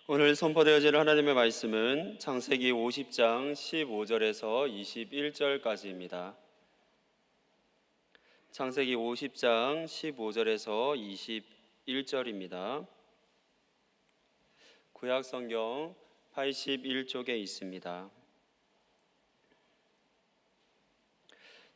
오늘 선포되어질 하나님의 말씀은 창세기 50장 15절에서 21절까지입니다. 창세기 50장 15절에서 21절입니다. 구약 성경 81쪽에 있습니다.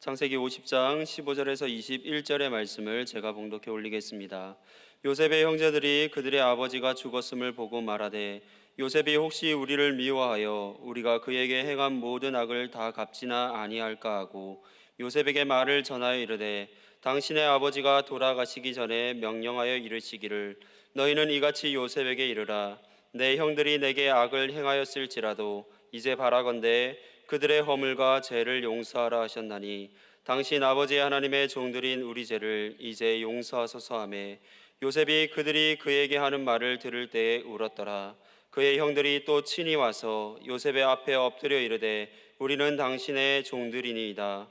창세기 50장 15절에서 21절의 말씀을 제가 봉독해 올리겠습니다. 요셉의 형제들이 그들의 아버지가 죽었음을 보고 말하되 요셉이 혹시 우리를 미워하여 우리가 그에게 행한 모든 악을 다 갚지나 아니할까 하고 요셉에게 말을 전하여 이르되 당신의 아버지가 돌아가시기 전에 명령하여 이르시기를 너희는 이같이 요셉에게 이르라 내 형들이 내게 악을 행하였을지라도 이제 바라건대 그들의 허물과 죄를 용서하라 하셨나니 당신 아버지 하나님의 종들인 우리 죄를 이제 용서하소서 하매 요셉이 그들이 그에게 하는 말을 들을 때에 울었더라. 그의 형들이 또 친히 와서 요셉의 앞에 엎드려 이르되 우리는 당신의 종들이니이다.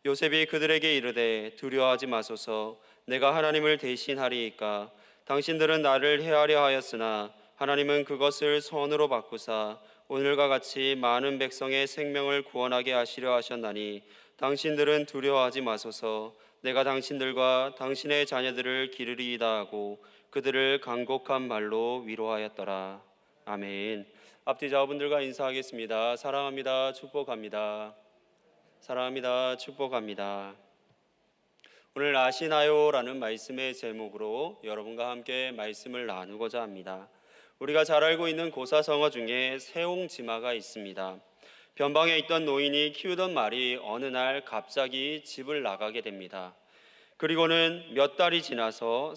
요셉이 그들에게 이르되 두려워하지 마소서 내가 하나님을 대신하리이까 당신들은 나를 해하려 하였으나 하나님은 그것을 선으로 바꾸사 오늘과 같이 많은 백성의 생명을 구원하게 하시려 하셨나니 당신들은 두려워하지 마소서 내가 당신들과 당신의 자녀들을 기르리이다 하고 그들을 간곡한 말로 위로하였더라. 아멘. 앞뒤 좌우분들과 인사하겠습니다. 사랑합니다. 축복합니다. 사랑합니다. 축복합니다. 오늘 아시나요? 라는 말씀의 제목으로 여러분과 함께 말씀을 나누고자 합니다. 우리가 잘 알고 있는 고사성어 중에 세옹지마가 있습니다. 변방에 있던 노인이 키우던 말이 어느 날 갑자기 집을 나가게 됩니다. 그리고는 몇 달이 지나서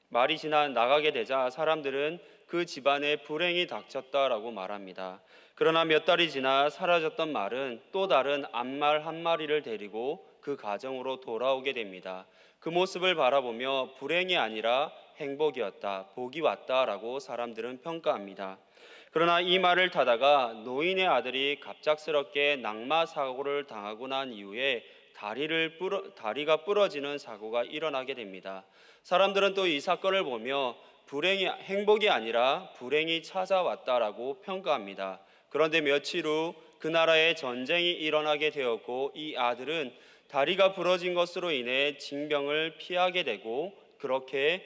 말이 지나 나가게 되자 사람들은 그 집안에 불행이 닥쳤다라고 말합니다. 그러나 몇 달이 지나 사라졌던 말은 또 다른 암말 한 마리를 데리고 그 가정으로 돌아오게 됩니다. 그 모습을 바라보며 불행이 아니라 행복이었다, 복이 왔다라고 사람들은 평가합니다. 그러나 이 말을 타다가 노인의 아들이 갑작스럽게 낙마 사고를 당하고 난 이후에 다리가 부러지는 사고가 일어나게 됩니다. 사람들은 또 이 사건을 보며 행복이 아니라 불행이 찾아왔다라고 평가합니다. 그런데 며칠 후 그 나라에 전쟁이 일어나게 되었고 이 아들은 다리가 부러진 것으로 인해 징병을 피하게 되고 그렇게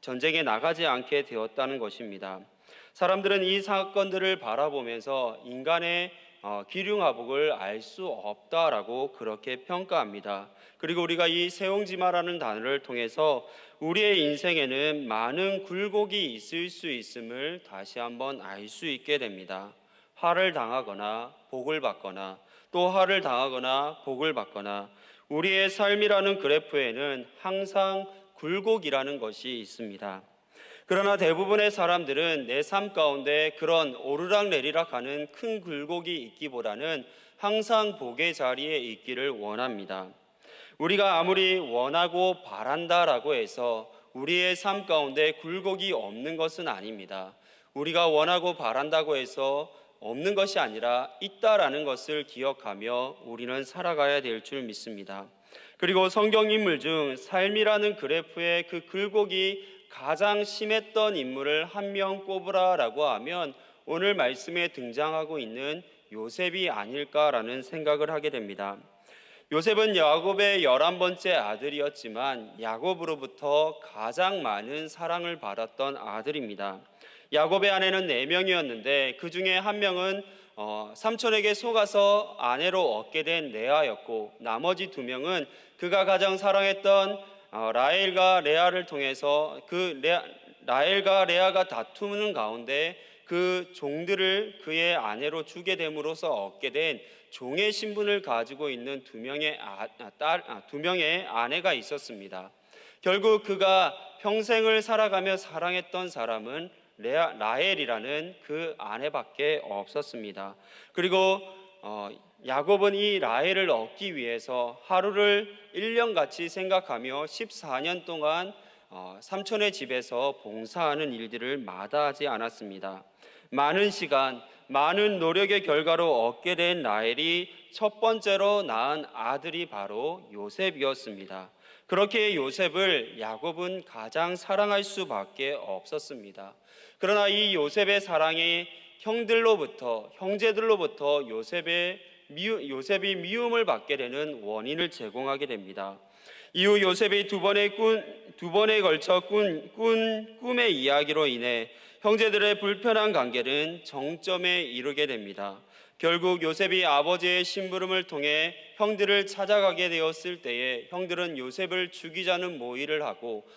전쟁에 나가지 않게 되었다는 것입니다. 사람들은 이 사건들을 바라보면서 인간의 기륭화복을 알 수 없다라고 그렇게 평가합니다. 그리고 우리가 이 세옹지마라는 단어를 통해서 우리의 인생에는 많은 굴곡이 있을 수 있음을 다시 한번 알 수 있게 됩니다. 화를 당하거나 복을 받거나 또 화를 당하거나 복을 받거나 우리의 삶이라는 그래프에는 항상 굴곡이라는 것이 있습니다. 그러나 대부분의 사람들은 내 삶 가운데 그런 오르락내리락 하는 큰 굴곡이 있기보다는 항상 복의 자리에 있기를 원합니다. 우리가 아무리 원하고 바란다라고 해서 우리의 삶 가운데 굴곡이 없는 것은 아닙니다. 우리가 원하고 바란다고 해서 없는 것이 아니라 있다라는 것을 기억하며 우리는 살아가야 될 줄 믿습니다. 그리고 성경 인물 중 삶이라는 그래프의 그 굴곡이 가장 심했던 인물을 한 명 꼽으라라고 하면 오늘 말씀에 등장하고 있는 요셉이 아닐까라는 생각을 하게 됩니다. 요셉은 야곱의 11번째 아들이었지만 야곱으로부터 가장 많은 사랑을 받았던 아들입니다. 야곱의 아내는 4명이었는데 그 중에 한 명은 삼촌에게 속아서 아내로 얻게 된 레아였고 나머지 2명은 그가 가장 사랑했던 라헬과 레아를 통해서 라헬과 레아가 다투는 가운데 그 종들을 그의 아내로 주게 됨으로써 얻게 된 종의 신분을 가지고 있는 2명의 아내가 있었습니다. 결국 그가 평생을 살아가며 사랑했던 사람은 라헬이라는 그 아내밖에 없었습니다. 그리고 야곱은 이 라헬을 얻기 위해서 하루를 1년같이 생각하며 14년 동안 삼촌의 집에서 봉사하는 일들을 마다하지 않았습니다. 많은 시간, 많은 노력의 결과로 얻게 된 라헬이 첫 번째로 낳은 아들이 바로 요셉이었습니다. 그렇게 요셉을 야곱은 가장 사랑할 수밖에 없었습니다. 그러나 이 요셉의 사랑이 형제들로부터 요셉이 미움을 받게 되는 원인을 제공하게 됩니다. 이후 요셉이 두 번에 걸쳐 꾼 꿈의 이야기로 인해 형제들의 불편한 관계는 정점에 이르게 됩니다. 결국 요셉이 아버지의 심부름을 통해 형들을 찾아가게 되었을 때에 형들은 요셉을 죽이자는 모의를 하고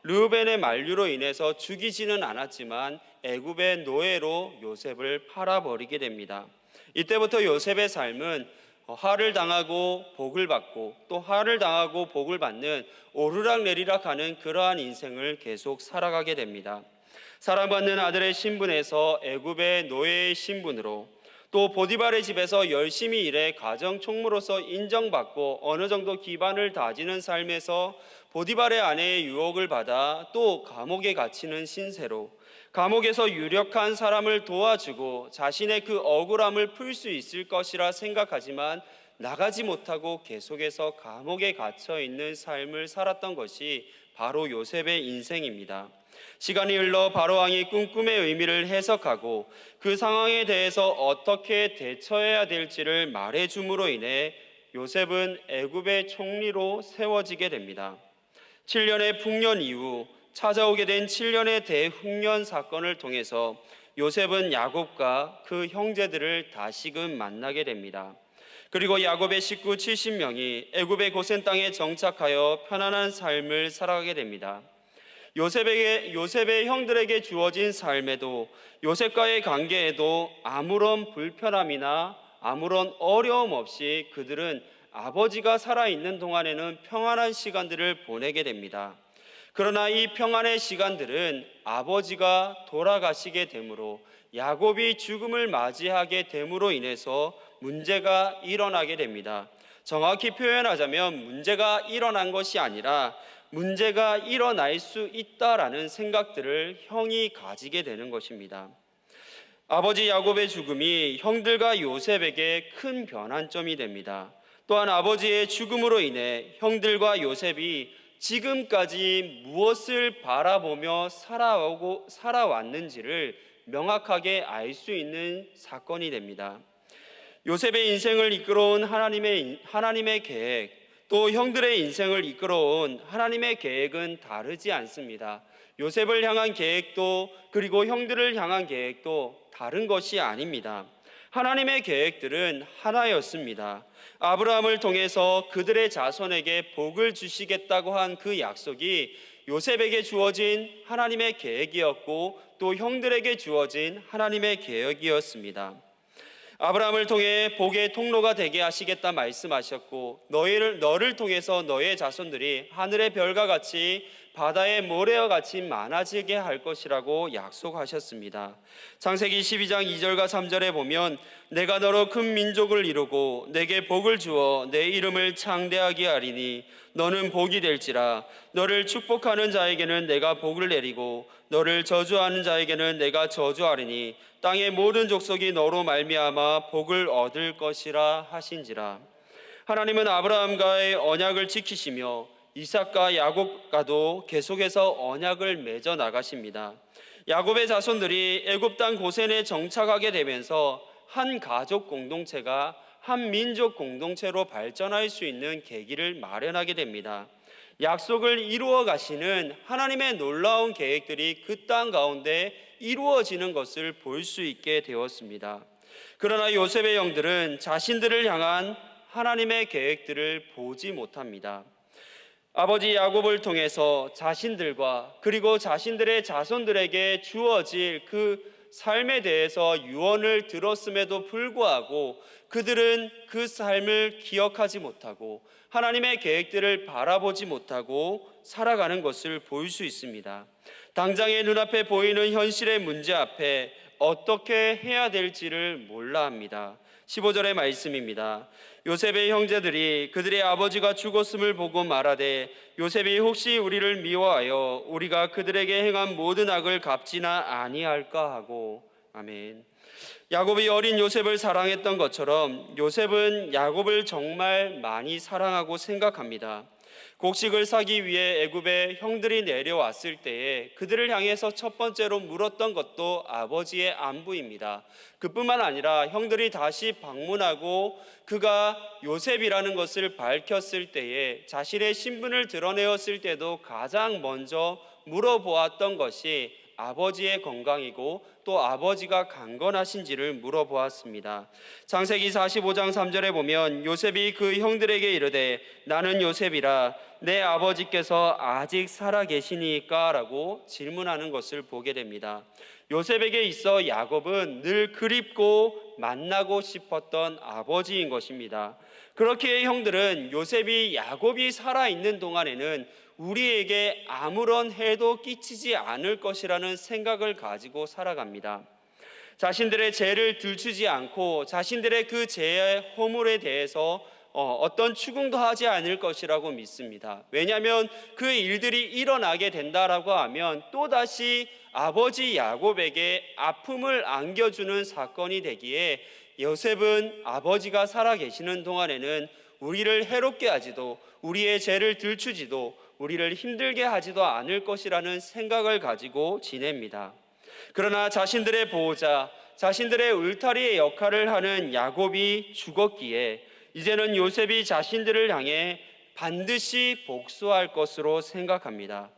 르우벤의 만류로 인해서 죽이지는 않았지만 애굽의 노예로 요셉을 팔아버리게 됩니다. 이때부터 요셉의 삶은 화를 당하고 복을 받고 또 화를 당하고 복을 받는 오르락내리락 하는 그러한 인생을 계속 살아가게 됩니다. 사랑받는 아들의 신분에서 애굽의 노예의 신분으로, 또 보디발의 집에서 열심히 일해 가정 총무로서 인정받고 어느 정도 기반을 다지는 삶에서 보디발의 아내의 유혹을 받아 또 감옥에 갇히는 신세로, 감옥에서 유력한 사람을 도와주고 자신의 그 억울함을 풀 수 있을 것이라 생각하지만 나가지 못하고 계속해서 감옥에 갇혀 있는 삶을 살았던 것이 바로 요셉의 인생입니다. 시간이 흘러 바로왕이 꾼 꿈의 의미를 해석하고 그 상황에 대해서 어떻게 대처해야 될지를 말해줌으로 인해 요셉은 애굽의 총리로 세워지게 됩니다. 7년의 풍년 이후 찾아오게 된 7년의 대흉년 사건을 통해서 요셉은 야곱과 그 형제들을 다시금 만나게 됩니다. 그리고 야곱의 식구 70명이 애굽의 고센 땅에 정착하여 편안한 삶을 살아가게 됩니다. 요셉의 형들에게 주어진 삶에도, 요셉과의 관계에도 아무런 불편함이나 아무런 어려움 없이 그들은 아버지가 살아있는 동안에는 평안한 시간들을 보내게 됩니다. 그러나 이 평안의 시간들은 아버지가 돌아가시게 되므로, 야곱이 죽음을 맞이하게 됨으로 인해서 문제가 일어나게 됩니다. 정확히 표현하자면 문제가 일어난 것이 아니라 문제가 일어날 수 있다라는 생각들을 형이 가지게 되는 것입니다. 아버지 야곱의 죽음이 형들과 요셉에게 큰 변환점이 됩니다. 또한 아버지의 죽음으로 인해 형들과 요셉이 지금까지 무엇을 바라보며 살아왔는지를 명확하게 알 수 있는 사건이 됩니다. 요셉의 인생을 이끌어온 하나님의 계획, 또 형들의 인생을 이끌어온 하나님의 계획은 다르지 않습니다. 요셉을 향한 계획도 그리고 형들을 향한 계획도 다른 것이 아닙니다. 하나님의 계획들은 하나였습니다. 아브라함을 통해서 그들의 자손에게 복을 주시겠다고 한 그 약속이 요셉에게 주어진 하나님의 계획이었고 또 형들에게 주어진 하나님의 계획이었습니다. 아브라함을 통해 복의 통로가 되게 하시겠다 말씀하셨고, 너를 통해서 너의 자손들이 하늘의 별과 같이 바다의 모래와 같이 많아지게 할 것이라고 약속하셨습니다. 창세기 12장 2절과 3절에 보면 내가 너로 큰 민족을 이루고 내게 복을 주어 내 이름을 창대하게 하리니 너는 복이 될지라. 너를 축복하는 자에게는 내가 복을 내리고 너를 저주하는 자에게는 내가 저주하리니 땅의 모든 족속이 너로 말미암아 복을 얻을 것이라 하신지라. 하나님은 아브라함과의 언약을 지키시며 이삭과 야곱과도 계속해서 언약을 맺어 나가십니다. 야곱의 자손들이 애굽 땅 고센에 정착하게 되면서 한 가족 공동체가 한 민족 공동체로 발전할 수 있는 계기를 마련하게 됩니다. 약속을 이루어 가시는 하나님의 놀라운 계획들이 그 땅 가운데 이루어지는 것을 볼 수 있게 되었습니다. 그러나 요셉의 형들은 자신들을 향한 하나님의 계획들을 보지 못합니다. 아버지 야곱을 통해서 자신들과 그리고 자신들의 자손들에게 주어질 그 삶에 대해서 유언을 들었음에도 불구하고 그들은 그 삶을 기억하지 못하고 하나님의 계획들을 바라보지 못하고 살아가는 것을 볼 수 있습니다. 당장의 눈앞에 보이는 현실의 문제 앞에 어떻게 해야 될지를 몰라 합니다. 15절의 말씀입니다. 요셉의 형제들이 그들의 아버지가 죽었음을 보고 말하되 요셉이 혹시 우리를 미워하여 우리가 그들에게 행한 모든 악을 갚지나 아니할까 하고. 아멘. 야곱이 어린 요셉을 사랑했던 것처럼 요셉은 야곱을 정말 많이 사랑하고 생각합니다. 곡식을 사기 위해 애굽에 형들이 내려왔을 때에 그들을 향해서 첫 번째로 물었던 것도 아버지의 안부입니다. 그뿐만 아니라 형들이 다시 방문하고 그가 요셉이라는 것을 밝혔을 때에 자신의 신분을 드러내었을 때도 가장 먼저 물어보았던 것이 아버지의 건강이고 또 아버지가 강건하신지를 물어보았습니다. 창세기 45장 3절에 보면 요셉이 그 형들에게 이르되 나는 요셉이라 내 아버지께서 아직 살아 계시니까 라고 질문하는 것을 보게 됩니다. 요셉에게 있어 야곱은 늘 그립고 만나고 싶었던 아버지인 것입니다. 그렇기에 형들은 요셉이 야곱이 살아있는 동안에는 우리에게 아무런 해도 끼치지 않을 것이라는 생각을 가지고 살아갑니다. 자신들의 죄를 들추지 않고 자신들의 그 죄의 허물에 대해서 어떤 추궁도 하지 않을 것이라고 믿습니다. 왜냐하면 그 일들이 일어나게 된다라고 하면 또다시 아버지 야곱에게 아픔을 안겨주는 사건이 되기에 요셉은 아버지가 살아계시는 동안에는 우리를 해롭게 하지도 우리의 죄를 들추지도 우리를 힘들게 하지도 않을 것이라는 생각을 가지고 지냅니다. 그러나 자신들의 보호자, 자신들의 울타리의 역할을 하는 야곱이 죽었기에 이제는 요셉이 자신들을 향해 반드시 복수할 것으로 생각합니다.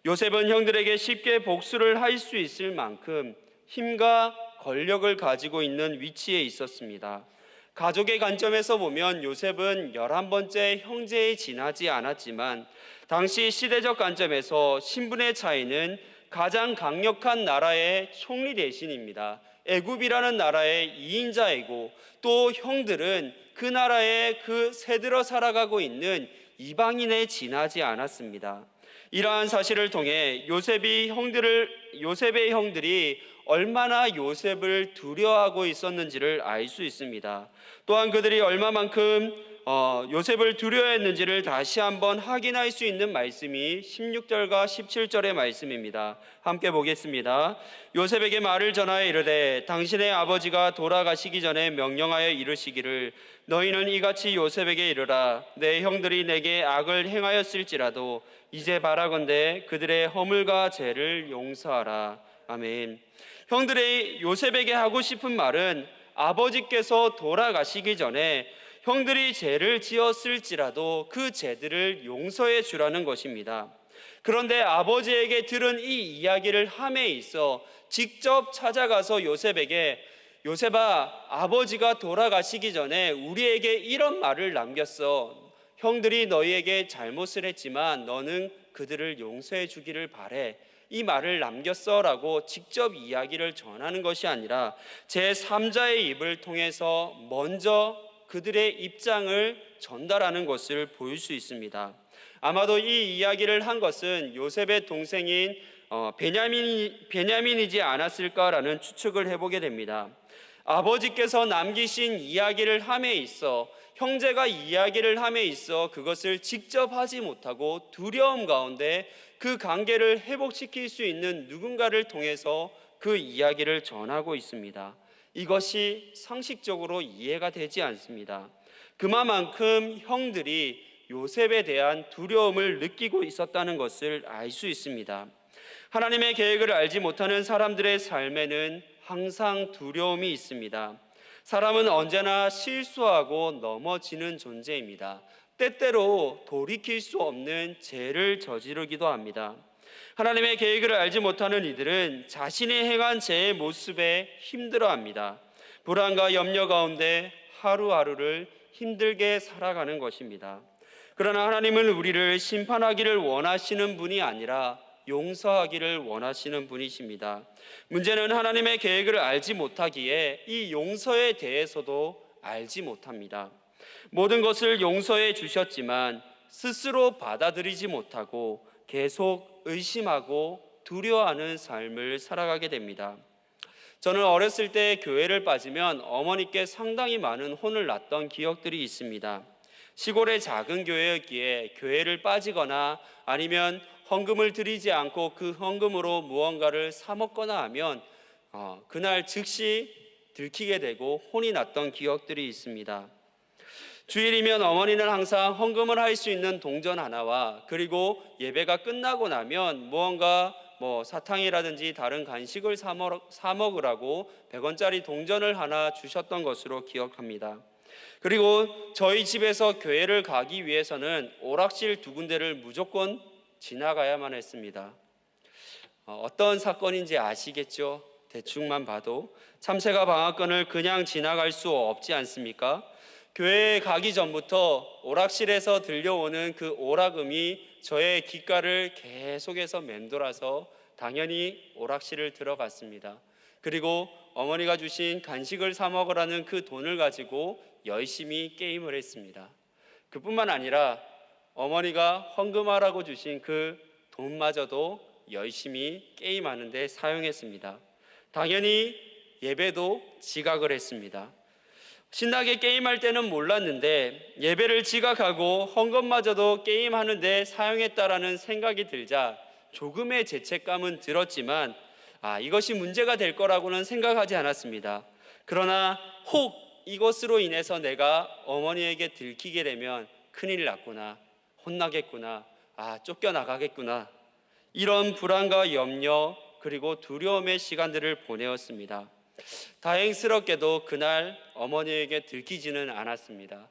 요셉은 형들에게 쉽게 복수를 할 수 있을 만큼 힘과 권력을 가지고 있는 위치에 있었습니다. 가족의 관점에서 보면 요셉은 11번째 형제에 지나지 않았지만 당시 시대적 관점에서 신분의 차이는 가장 강력한 나라의 총리 대신입니다. 애굽이라는 나라의 2인자이고 또 형들은 그 나라에 그 새들어 살아가고 있는 이방인에 지나지 않았습니다. 이러한 사실을 통해 요셉의 형들이 얼마나 요셉을 두려워하고 있었는지를 알 수 있습니다. 또한 그들이 얼마만큼 요셉을 두려워했는지를 다시 한번 확인할 수 있는 말씀이 16절과 17절의 말씀입니다. 함께 보겠습니다. 요셉에게 말을 전하여 이르되 당신의 아버지가 돌아가시기 전에 명령하여 이르시기를 너희는 이같이 요셉에게 이르라 내 형들이 내게 악을 행하였을지라도 이제 바라건대 그들의 허물과 죄를 용서하라. 아멘. 형들이 요셉에게 하고 싶은 말은 아버지께서 돌아가시기 전에 형들이 죄를 지었을지라도 그 죄들을 용서해 주라는 것입니다. 그런데 아버지에게 들은 이 이야기를 함에 있어 직접 찾아가서 요셉에게 요셉아, 아버지가 돌아가시기 전에 우리에게 이런 말을 남겼어. 형들이 너희에게 잘못을 했지만 너는 그들을 용서해 주기를 바래. 이 말을 남겼어라고 직접 이야기를 전하는 것이 아니라 제3자의 입을 통해서 먼저 그들의 입장을 전달하는 것을 보일 수 있습니다. 아마도 이 이야기를 한 것은 요셉의 동생인 베냐민이지 않았을까라는 추측을 해보게 됩니다. 아버지께서 남기신 이야기를 함에 있어 형제가 이야기를 함에 있어 그것을 직접 하지 못하고 두려움 가운데 그 관계를 회복시킬 수 있는 누군가를 통해서 그 이야기를 전하고 있습니다. 이것이 상식적으로 이해가 되지 않습니다. 그만큼 형들이 요셉에 대한 두려움을 느끼고 있었다는 것을 알 수 있습니다. 하나님의 계획을 알지 못하는 사람들의 삶에는 항상 두려움이 있습니다. 사람은 언제나 실수하고 넘어지는 존재입니다. 때때로 돌이킬 수 없는 죄를 저지르기도 합니다. 하나님의 계획을 알지 못하는 이들은 자신이 행한 죄의 모습에 힘들어합니다. 불안과 염려 가운데 하루하루를 힘들게 살아가는 것입니다. 그러나 하나님은 우리를 심판하기를 원하시는 분이 아니라 용서하기를 원하시는 분이십니다. 문제는 하나님의 계획을 알지 못하기에 이 용서에 대해서도 알지 못합니다. 모든 것을 용서해 주셨지만 스스로 받아들이지 못하고 계속 의심하고 두려워하는 삶을 살아가게 됩니다. 저는 어렸을 때 교회를 빠지면 어머니께 상당히 많은 혼을 났던 기억들이 있습니다. 시골의 작은 교회였기에 교회를 빠지거나 아니면 헌금을 드리지 않고 그 헌금으로 무언가를 사 먹거나 하면 그날 즉시 들키게 되고 혼이 났던 기억들이 있습니다. 주일이면 어머니는 항상 헌금을 할 수 있는 동전 하나와 그리고 예배가 끝나고 나면 무언가 사탕이라든지 다른 간식을 사 먹으라고 100원짜리 동전을 하나 주셨던 것으로 기억합니다. 그리고 저희 집에서 교회를 가기 위해서는 오락실 2군데를 무조건 지나가야만 했습니다. 어떤 사건인지 아시겠죠? 대충만 봐도 참새가 방앗간을 그냥 지나갈 수 없지 않습니까? 교회에 가기 전부터 오락실에서 들려오는 그 오락음이 저의 귓가를 계속해서 맴돌아서 당연히 오락실을 들어갔습니다. 그리고 어머니가 주신 간식을 사 먹으라는 그 돈을 가지고 열심히 게임을 했습니다. 그뿐만 아니라 어머니가 헌금하라고 주신 그 돈마저도 열심히 게임하는 데 사용했습니다. 당연히 예배도 지각을 했습니다. 신나게 게임할 때는 몰랐는데 예배를 지각하고 헌금마저도 게임하는 데 사용했다라는 생각이 들자 조금의 죄책감은 들었지만 이것이 문제가 될 거라고는 생각하지 않았습니다. 그러나 혹 이것으로 인해서 내가 어머니에게 들키게 되면 큰일 났구나, 혼나겠구나, 쫓겨나가겠구나, 이런 불안과 염려 그리고 두려움의 시간들을 보내었습니다. 다행스럽게도 그날 어머니에게 들키지는 않았습니다.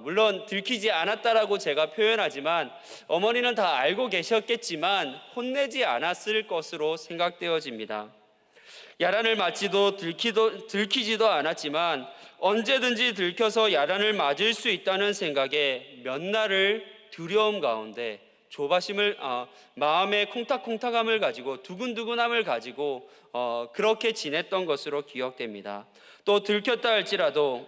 물론 들키지 않았다라고 제가 표현하지만 어머니는 다 알고 계셨겠지만 혼내지 않았을 것으로 생각되어집니다. 야단을 맞지도 들키지도 않았지만 언제든지 들켜서 야단을 맞을 수 있다는 생각에 몇 날을 두려움 가운데 조바심을 마음의 콩닥콩닥함을 가지고 두근두근함을 가지고 그렇게 지냈던 것으로 기억됩니다. 또 들켰다 할지라도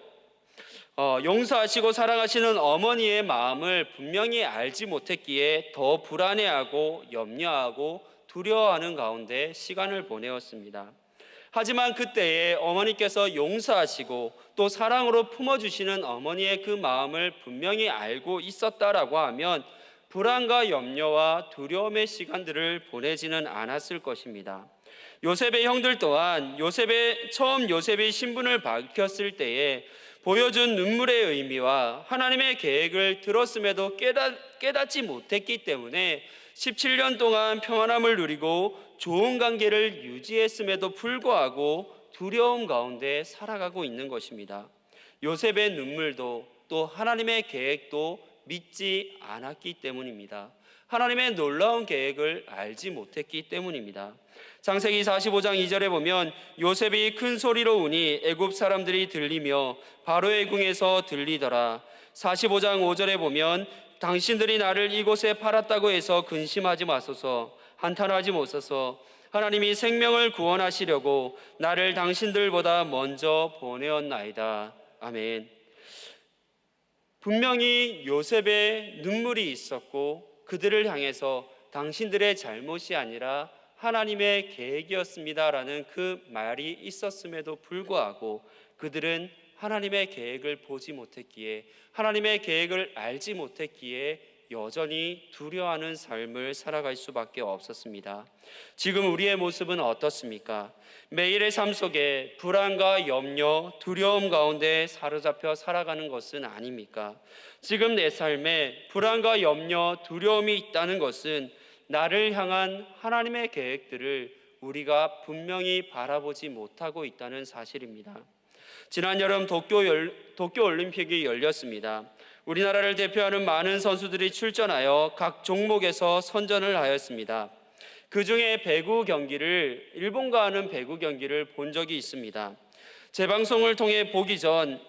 용서하시고 사랑하시는 어머니의 마음을 분명히 알지 못했기에 더 불안해하고 염려하고 두려워하는 가운데 시간을 보내었습니다. 하지만 그때에 어머니께서 용서하시고 또 사랑으로 품어주시는 어머니의 그 마음을 분명히 알고 있었다라고 하면 불안과 염려와 두려움의 시간들을 보내지는 않았을 것입니다. 요셉의 형들 또한 처음 요셉의 신분을 밝혔을 때에 보여준 눈물의 의미와 하나님의 계획을 들었음에도 깨닫지 못했기 때문에 17년 동안 평안함을 누리고 좋은 관계를 유지했음에도 불구하고 두려움 가운데 살아가고 있는 것입니다. 요셉의 눈물도 또 하나님의 계획도 믿지 않았기 때문입니다. 하나님의 놀라운 계획을 알지 못했기 때문입니다. 창세기 45장 2절에 보면 요셉이 큰 소리로 우니 애굽 사람들이 들리며 바로의 궁에서 들리더라. 45장 5절에 보면 당신들이 나를 이곳에 팔았다고 해서 근심하지 마소서, 한탄하지 마소서. 하나님이 생명을 구원하시려고 나를 당신들보다 먼저 보내었나이다. 아멘. 분명히 요셉의 눈물이 있었고 그들을 향해서 당신들의 잘못이 아니라 하나님의 계획이었습니다라는 그 말이 있었음에도 불구하고 그들은 하나님의 계획을 보지 못했기에, 하나님의 계획을 알지 못했기에 여전히 두려워하는 삶을 살아갈 수밖에 없었습니다. 지금 우리의 모습은 어떻습니까? 매일의 삶 속에 불안과 염려, 두려움 가운데 사로잡혀 살아가는 것은 아닙니까? 지금 내 삶에 불안과 염려, 두려움이 있다는 것은 나를 향한 하나님의 계획들을 우리가 분명히 바라보지 못하고 있다는 사실입니다. 지난 여름 도쿄 올림픽이 열렸습니다. 우리나라를 대표하는 많은 선수들이 출전하여 각 종목에서 선전을 하였습니다. 그 중에 일본과 하는 배구 경기를 본 적이 있습니다. 재방송을 통해 보기 전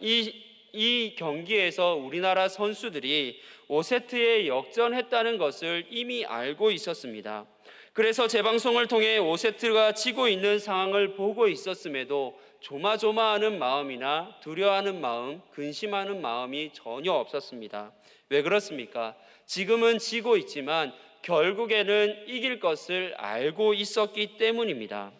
이 경기에서 우리나라 선수들이 5세트에 역전했다는 것을 이미 알고 있었습니다. 그래서 재방송을 통해 5세트가 치고 있는 상황을 보고 있었음에도 조마조마하는 마음이나 두려워하는 마음, 근심하는 마음이 전혀 없었습니다. 왜 그렇습니까? 지금은 지고 있지만 결국에는 이길 것을 알고 있었기 때문입니다.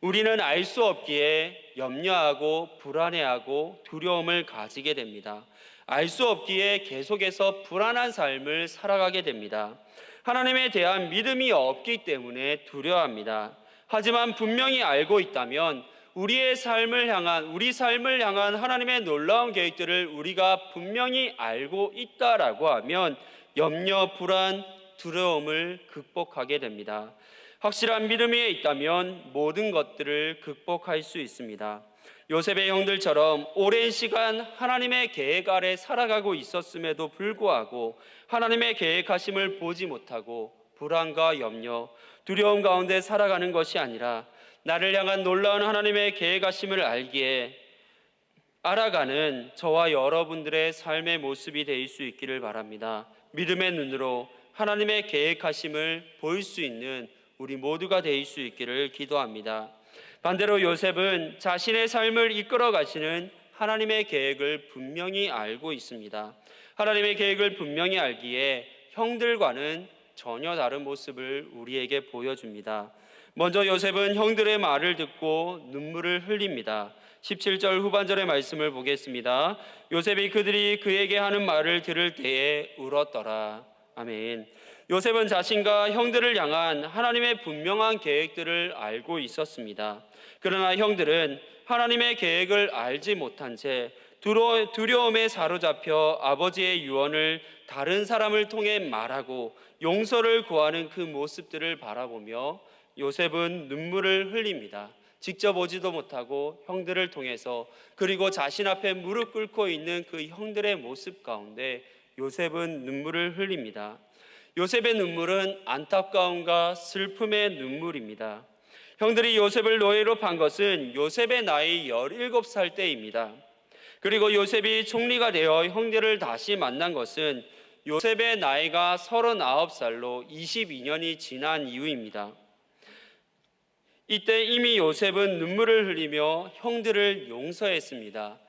우리는 알 수 없기에 염려하고 불안해하고 두려움을 가지게 됩니다. 알 수 없기에 계속해서 불안한 삶을 살아가게 됩니다. 하나님에 대한 믿음이 없기 때문에 두려워합니다. 하지만 분명히 알고 있다면 우리 삶을 향한 하나님의 놀라운 계획들을 우리가 분명히 알고 있다라고 하면 염려, 불안, 두려움을 극복하게 됩니다. 확실한 믿음이 있다면 모든 것들을 극복할 수 있습니다. 요셉의 형들처럼 오랜 시간 하나님의 계획 아래 살아가고 있었음에도 불구하고 하나님의 계획하심을 보지 못하고 불안과 염려, 두려움 가운데 살아가는 것이 아니라 나를 향한 놀라운 하나님의 계획하심을 알아가는 저와 여러분들의 삶의 모습이 될 수 있기를 바랍니다. 믿음의 눈으로 하나님의 계획하심을 볼 수 있는 우리 모두가 될 수 있기를 기도합니다. 반대로 요셉은 자신의 삶을 이끌어 가시는 하나님의 계획을 분명히 알고 있습니다. 하나님의 계획을 분명히 알기에 형들과는 전혀 다른 모습을 우리에게 보여줍니다. 먼저 요셉은 형들의 말을 듣고 눈물을 흘립니다. 17절 후반절의 말씀을 보겠습니다. 요셉이 그들이 그에게 하는 말을 들을 때에 울었더라. 아멘. 요셉은 자신과 형들을 향한 하나님의 분명한 계획들을 알고 있었습니다. 그러나 형들은 하나님의 계획을 알지 못한 채 두려움에 사로잡혀 아버지의 유언을 다른 사람을 통해 말하고 용서를 구하는 그 모습들을 바라보며 요셉은 눈물을 흘립니다. 직접 오지도 못하고 형들을 통해서, 그리고 자신 앞에 무릎 꿇고 있는 그 형들의 모습 가운데 요셉은 눈물을 흘립니다. 요셉의 눈물은 안타까움과 슬픔의 눈물입니다. 형들이 요셉을 노예로 판 것은 요셉의 나이 17살 때입니다. 그리고 요셉이 총리가 되어 형들을 다시 만난 것은 요셉의 나이가 39살로 22년이 지난 이후입니다. 이때 이미 요셉은 눈물을 흘리며 형들을 용서했습니다.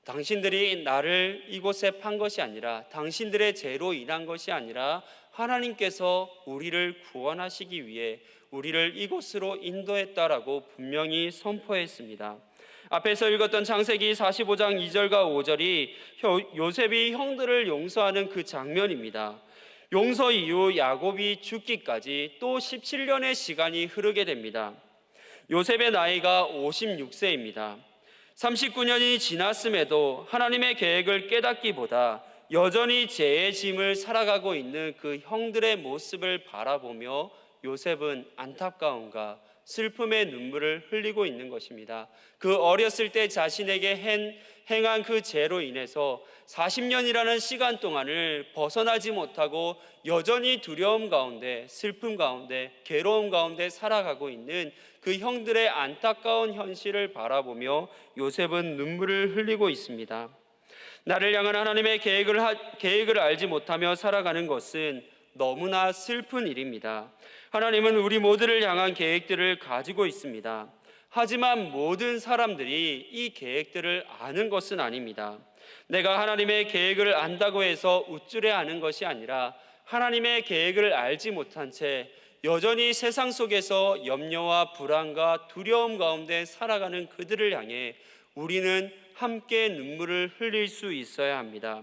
당신들이 나를 이곳에 판 것이 아니라, 당신들의 죄로 인한 것이 아니라 하나님께서 우리를 구원하시기 위해 우리를 이곳으로 인도했다라고 분명히 선포했습니다. 앞에서 읽었던 창세기 45장 2절과 5절이 요셉이 형들을 용서하는 그 장면입니다. 용서 이후 야곱이 죽기까지 또 17년의 시간이 흐르게 됩니다. 요셉의 나이가 56세입니다. 39년이 지났음에도 하나님의 계획을 깨닫기보다 여전히 죄의 짐을 살아가고 있는 그 형들의 모습을 바라보며 요셉은 안타까움과 슬픔의 눈물을 흘리고 있는 것입니다. 그 어렸을 때 자신에게 행한 그 죄로 인해서 40년이라는 시간 동안을 벗어나지 못하고 여전히 두려움 가운데, 슬픔 가운데, 괴로움 가운데 살아가고 있는 그 형들의 안타까운 현실을 바라보며 요셉은 눈물을 흘리고 있습니다. 나를 향한 하나님의 계획을 알지 못하며 살아가는 것은 너무나 슬픈 일입니다. 하나님은 우리 모두를 향한 계획들을 가지고 있습니다. 하지만 모든 사람들이 이 계획들을 아는 것은 아닙니다. 내가 하나님의 계획을 안다고 해서 우쭐해하는 것이 아니라 하나님의 계획을 알지 못한 채 여전히 세상 속에서 염려와 불안과 두려움 가운데 살아가는 그들을 향해 우리는 함께 눈물을 흘릴 수 있어야 합니다.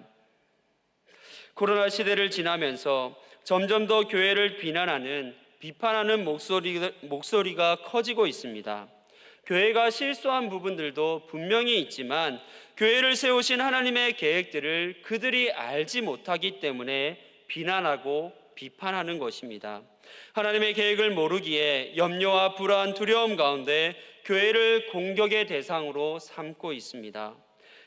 코로나 시대를 지나면서 점점 더 교회를 비판하는 목소리가 커지고 있습니다. 교회가 실수한 부분들도 분명히 있지만 교회를 세우신 하나님의 계획들을 그들이 알지 못하기 때문에 비난하고 비판하는 것입니다. 하나님의 계획을 모르기에 염려와 불안, 두려움 가운데 교회를 공격의 대상으로 삼고 있습니다.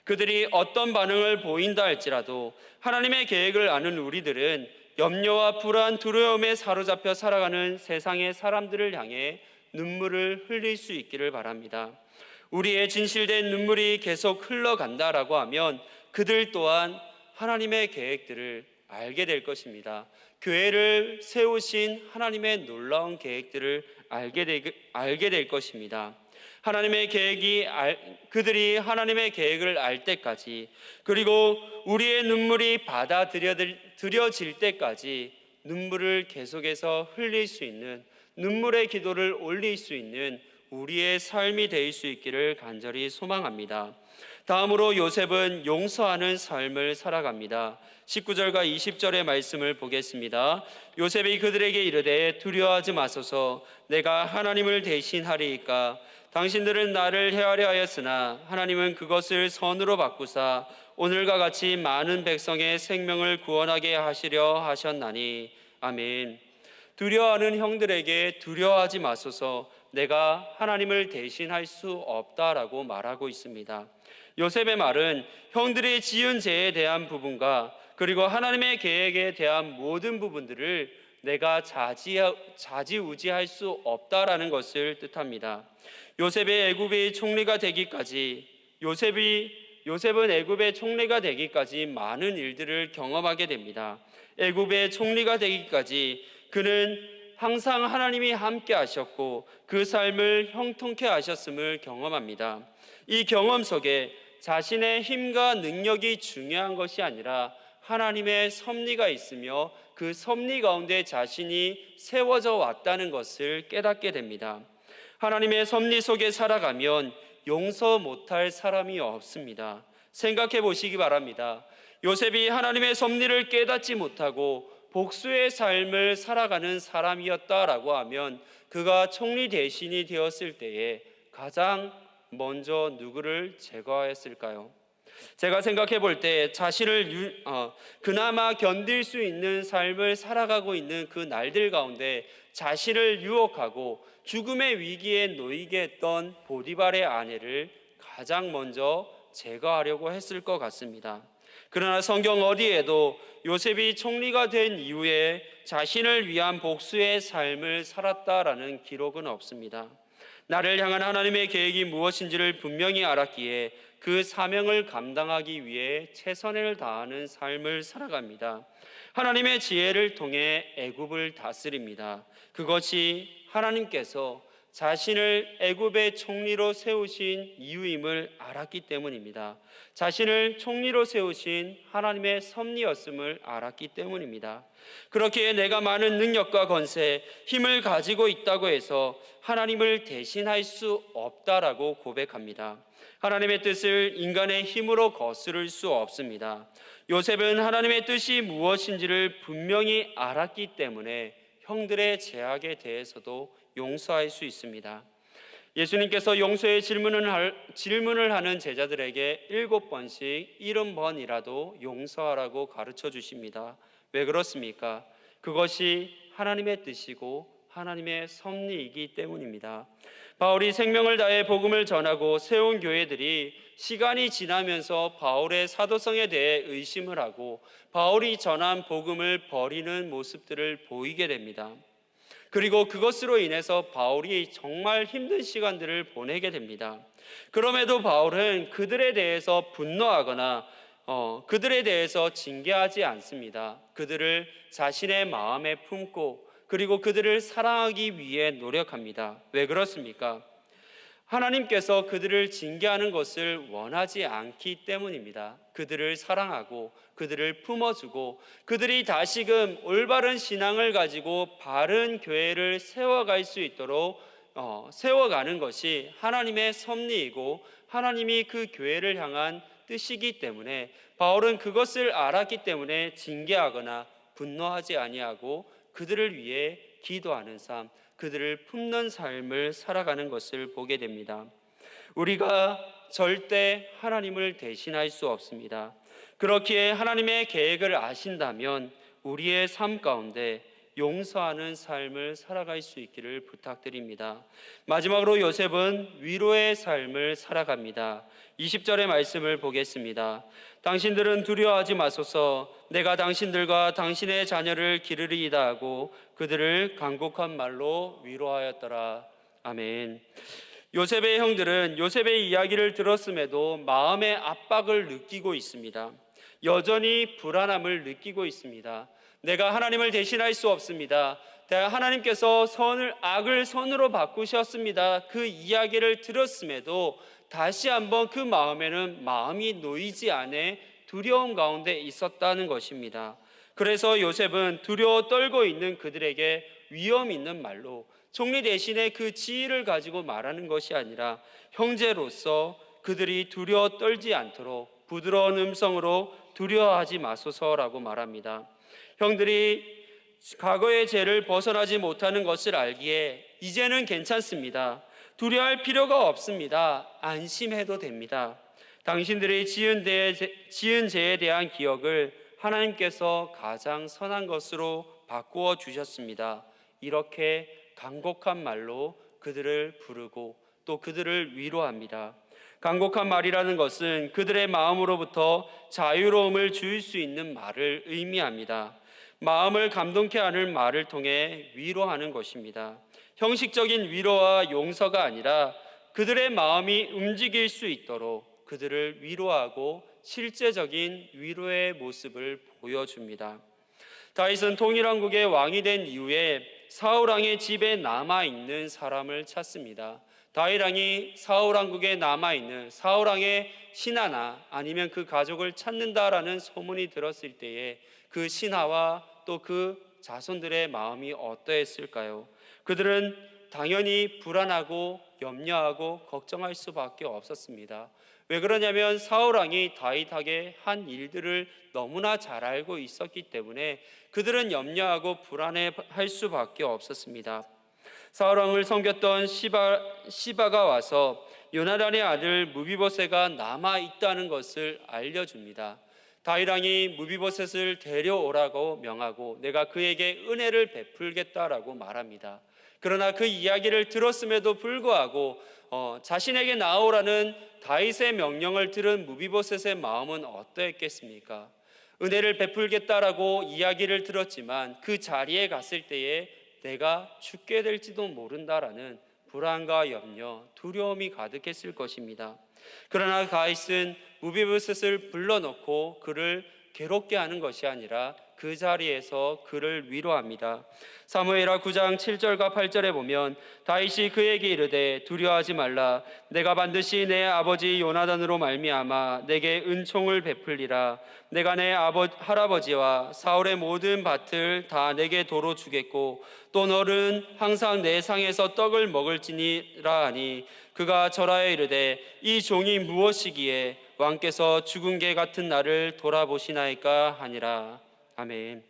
그들이 어떤 반응을 보인다 할지라도 하나님의 계획을 아는 우리들은 염려와 불안, 두려움에 사로잡혀 살아가는 세상의 사람들을 향해 눈물을 흘릴 수 있기를 바랍니다. 우리의 진실된 눈물이 계속 흘러간다라고 하면 그들 또한 하나님의 계획들을 알게 될 것입니다. 교회를 세우신 하나님의 놀라운 계획들을 알게 될 것입니다. 그들이 하나님의 계획을 알 때까지, 그리고 우리의 눈물이 받아들여질 때까지 눈물을 계속해서 흘릴 수 있는, 눈물의 기도를 올릴 수 있는 우리의 삶이 될 수 있기를 간절히 소망합니다. 다음으로 요셉은 용서하는 삶을 살아갑니다. 19절과 20절의 말씀을 보겠습니다. 요셉이 그들에게 이르되 두려워하지 마소서, 내가 하나님을 대신하리이까. 당신들은 나를 해하려 하였으나 하나님은 그것을 선으로 바꾸사 오늘과 같이 많은 백성의 생명을 구원하게 하시려 하셨나니. 아멘. 두려워하는 형들에게 두려워하지 마소서, 내가 하나님을 대신할 수 없다라고 말하고 있습니다. 요셉의 말은 형들이 지은 죄에 대한 부분과 그리고 하나님의 계획에 대한 모든 부분들을 내가 좌지우지할 수 없다라는 것을 뜻합니다. 요셉의 애굽의 총리가 되기까지 요셉은 애굽의 총리가 되기까지 많은 일들을 경험하게 됩니다. 애굽의 총리가 되기까지 그는 항상 하나님이 함께 하셨고 그 삶을 형통케 하셨음을 경험합니다. 이 경험 속에 자신의 힘과 능력이 중요한 것이 아니라 하나님의 섭리가 있으며 그 섭리 가운데 자신이 세워져 왔다는 것을 깨닫게 됩니다. 하나님의 섭리 속에 살아가면 용서 못할 사람이 없습니다. 생각해 보시기 바랍니다. 요셉이 하나님의 섭리를 깨닫지 못하고 복수의 삶을 살아가는 사람이었다라고 하면 그가 총리 대신이 되었을 때에 가장 먼저 누구를 제거했을까요? 제가 생각해 볼 때 자신을 그나마 견딜 수 있는 삶을 살아가고 있는 그 날들 가운데 자신을 유혹하고 죽음의 위기에 놓이게 했던 보디발의 아내를 가장 먼저 제거하려고 했을 것 같습니다. 그러나 성경 어디에도 요셉이 총리가 된 이후에 자신을 위한 복수의 삶을 살았다라는 기록은 없습니다. 나를 향한 하나님의 계획이 무엇인지를 분명히 알았기에 그 사명을 감당하기 위해 최선을 다하는 삶을 살아갑니다. 하나님의 지혜를 통해 애굽을 다스립니다. 그것이 하나님께서 자신을 애굽의 총리로 세우신 이유임을 알았기 때문입니다. 자신을 총리로 세우신 하나님의 섭리였음을 알았기 때문입니다. 그렇기에 내가 많은 능력과 권세, 힘을 가지고 있다고 해서 하나님을 대신할 수 없다라고 고백합니다. 하나님의 뜻을 인간의 힘으로 거스를 수 없습니다. 요셉은 하나님의 뜻이 무엇인지를 분명히 알았기 때문에 형들의 제약에 대해서도 용서할 수 있습니다. 예수님께서 용서의 질문을 하는 제자들에게 7번씩 70번이라도 용서하라고 가르쳐 주십니다. 왜 그렇습니까? 그것이 하나님의 뜻이고 하나님의 섭리이기 때문입니다. 바울이 생명을 다해 복음을 전하고 세운 교회들이 시간이 지나면서 바울의 사도성에 대해 의심을 하고 바울이 전한 복음을 버리는 모습들을 보이게 됩니다. 그리고 그것으로 인해서 바울이 정말 힘든 시간들을 보내게 됩니다. 그럼에도 바울은 그들에 대해서 분노하거나 그들에 대해서 징계하지 않습니다. 그들을 자신의 마음에 품고 그리고 그들을 사랑하기 위해 노력합니다. 왜 그렇습니까? 하나님께서 그들을 징계하는 것을 원하지 않기 때문입니다. 그들을 사랑하고 그들을 품어주고 그들이 다시금 올바른 신앙을 가지고 바른 교회를 세워갈 수 있도록 세워가는 것이 하나님의 섭리이고 하나님이 그 교회를 향한 뜻이기 때문에 바울은 그것을 알았기 때문에 징계하거나 분노하지 아니하고 그들을 위해 기도하는 삶, 그들을 품는 삶을 살아가는 것을 보게 됩니다. 우리가 절대 하나님을 대신할 수 없습니다. 그렇기에 하나님의 계획을 아신다면 우리의 삶 가운데 용서하는 삶을 살아갈 수 있기를 부탁드립니다. 마지막으로 요셉은 위로의 삶을 살아갑니다. 20절의 말씀을 보겠습니다. 당신들은 두려워하지 마소서, 내가 당신들과 당신의 자녀를 기르리이다 하고 그들을 간곡한 말로 위로하였더라. 아멘. 요셉의 형들은 요셉의 이야기를 들었음에도 마음의 압박을 느끼고 있습니다. 여전히 불안함을 느끼고 있습니다. 내가 하나님을 대신할 수 없습니다. 하나님께서 악을 선으로 바꾸셨습니다. 그 이야기를 들었음에도 다시 한번 그 마음에는 마음이 놓이지 않아 두려움 가운데 있었다는 것입니다. 그래서 요셉은 두려워 떨고 있는 그들에게 위험 있는 말로 총리 대신에 그 지위를 가지고 말하는 것이 아니라 형제로서 그들이 두려워 떨지 않도록 부드러운 음성으로 두려워하지 마소서라고 말합니다. 형들이 과거의 죄를 벗어나지 못하는 것을 알기에 이제는 괜찮습니다. 두려워할 필요가 없습니다. 안심해도 됩니다. 당신들이 지은 죄에 대한 기억을 하나님께서 가장 선한 것으로 바꾸어 주셨습니다. 이렇게 간곡한 말로 그들을 부르고 또 그들을 위로합니다. 간곡한 말이라는 것은 그들의 마음으로부터 자유로움을 주일 수 있는 말을 의미합니다. 마음을 감동케 하는 말을 통해 위로하는 것입니다. 형식적인 위로와 용서가 아니라 그들의 마음이 움직일 수 있도록 그들을 위로하고 실제적인 위로의 모습을 보여줍니다. 다윗은 통일왕국의 왕이 된 이후에 사울왕의 집에 남아있는 사람을 찾습니다. 다윗왕이 사울왕국에 남아있는 사울왕의 신하나 아니면 그 가족을 찾는다라는 소문이 들었을 때에 그 신하와 또 그 자손들의 마음이 어떠했을까요? 그들은 당연히 불안하고 염려하고 걱정할 수밖에 없었습니다. 왜 그러냐면 사울왕이 다윗에게 한 일들을 너무나 잘 알고 있었기 때문에 그들은 염려하고 불안해할 수밖에 없었습니다. 사울왕을 섬겼던 시바가 와서 요나단의 아들 무비보셋가 남아 있다는 것을 알려줍니다. 다윗왕이 무비보셋을 데려오라고 명하고 내가 그에게 은혜를 베풀겠다라고 말합니다. 그러나 그 이야기를 들었음에도 불구하고 자신에게 나오라는 다윗의 명령을 들은 무비보셋의 마음은 어떠했겠습니까? 은혜를 베풀겠다라고 이야기를 들었지만 그 자리에 갔을 때에 내가 죽게 될지도 모른다라는 불안과 염려, 두려움이 가득했을 것입니다. 그러나 다윗은 무비보셋을 불러놓고 그를 괴롭게 하는 것이 아니라 그 자리에서 그를 위로합니다. 사무엘하 9장 7절과 8절에 보면 다윗이 그에게 이르되 두려워하지 말라. 내가 반드시 내 아버지 요나단으로 말미암아 내게 은총을 베풀리라. 내가 내 할아버지와 사울의 모든 밭을 다 내게 도로 주겠고 또 너는 항상 내 상에서 떡을 먹을지니라 하니 그가 절하여 이르되 이 종이 무엇이기에 왕께서 죽은 개 같은 나를 돌아보시나이까 하니라. 아멘.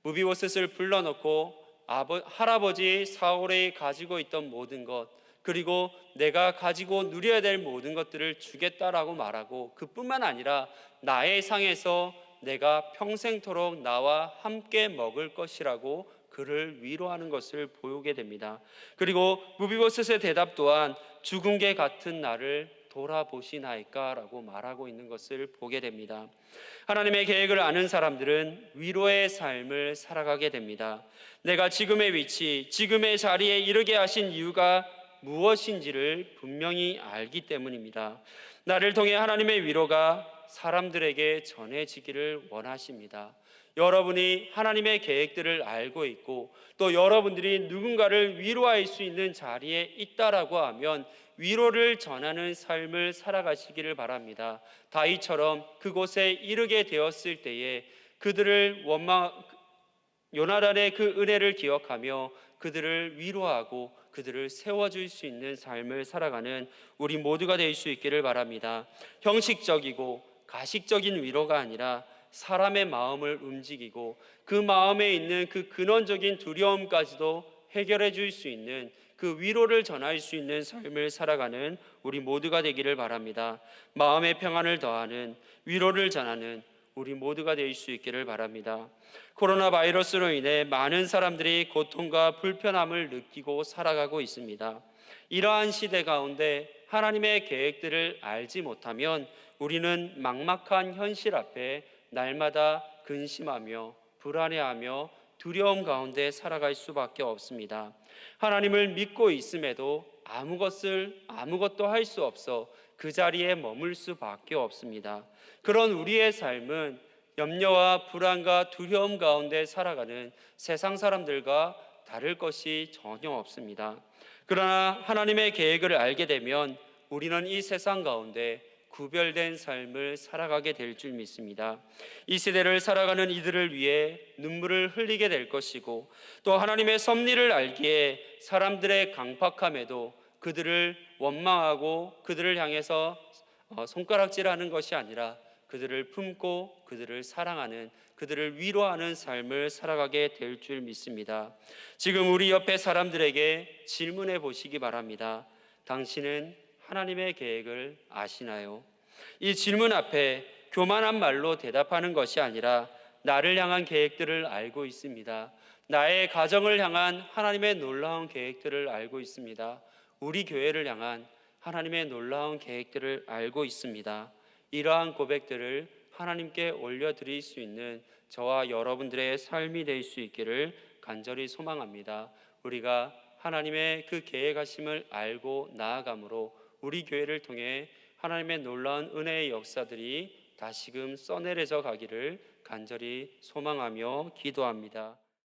무비보셋을 불러놓고 할아버지 사울이 가지고 있던 모든 것 그리고 내가 가지고 누려야 될 모든 것들을 주겠다라고 말하고 그뿐만 아니라 나의 상에서 내가 평생토록 나와 함께 먹을 것이라고 그를 위로하는 것을 보게 됩니다. 그리고 무비보셋의 대답 또한 죽은 개 같은 나를 돌아보시나이까라고 말하고 있는 것을 보게 됩니다. 하나님의 계획을 아는 사람들은 위로의 삶을 살아가게 됩니다. 내가 지금의 위치, 지금의 자리에 이르게 하신 이유가 무엇인지를 분명히 알기 때문입니다. 나를 통해 하나님의 위로가 사람들에게 전해지기를 원하십니다. 여러분이 하나님의 계획들을 알고 있고 또 여러분들이 누군가를 위로할 수 있는 자리에 있다라고 하면 위로를 전하는 삶을 살아가시기를 바랍니다. 다윗처럼 그곳에 이르게 되었을 때에 그들을 요나단의 그 은혜를 기억하며 그들을 위로하고 그들을 세워줄 수 있는 삶을 살아가는 우리 모두가 될 수 있기를 바랍니다. 형식적이고 가식적인 위로가 아니라 사람의 마음을 움직이고 그 마음에 있는 그 근원적인 두려움까지도 해결해 줄 수 있는 그 위로를 전할 수 있는 삶을 살아가는 우리 모두가 되기를 바랍니다. 마음의 평안을 더하는 위로를 전하는 우리 모두가 될 수 있기를 바랍니다. 코로나 바이러스로 인해 많은 사람들이 고통과 불편함을 느끼고 살아가고 있습니다. 이러한 시대 가운데 하나님의 계획들을 알지 못하면 우리는 막막한 현실 앞에 날마다 근심하며 불안해하며 두려움 가운데 살아갈 수밖에 없습니다. 하나님을 믿고 있음에도 아무것도 할 수 없어 그 자리에 머물 수밖에 없습니다. 그런 우리의 삶은 염려와 불안과 두려움 가운데 살아가는 세상 사람들과 다를 것이 전혀 없습니다. 그러나 하나님의 계획을 알게 되면 우리는 이 세상 가운데 구별된 삶을 살아가게 될 줄 믿습니다. 이 시대를 살아가는 이들을 위해 눈물을 흘리게 될 것이고 또 하나님의 섭리를 알기에 사람들의 강팍함에도 그들을 원망하고 그들을 향해서 손가락질하는 것이 아니라 그들을 품고 그들을 사랑하는, 그들을 위로하는 삶을 살아가게 될 줄 믿습니다. 지금 우리 옆에 사람들에게 질문해 보시기 바랍니다. 당신은 하나님의 계획을 아시나요? 이 질문 앞에 교만한 말로 대답하는 것이 아니라 나를 향한 계획들을 알고 있습니다. 나의 가정을 향한 하나님의 놀라운 계획들을 알고 있습니다. 우리 교회를 향한 하나님의 놀라운 계획들을 알고 있습니다. 이러한 고백들을 하나님께 올려드릴 수 있는 저와 여러분들의 삶이 될 수 있기를 간절히 소망합니다. 우리가 하나님의 그 계획하심을 알고 나아감으로 우리 교회를 통해 하나님의 놀라운 은혜의 역사들이 다시금 써내려져 가기를 간절히 소망하며 기도합니다.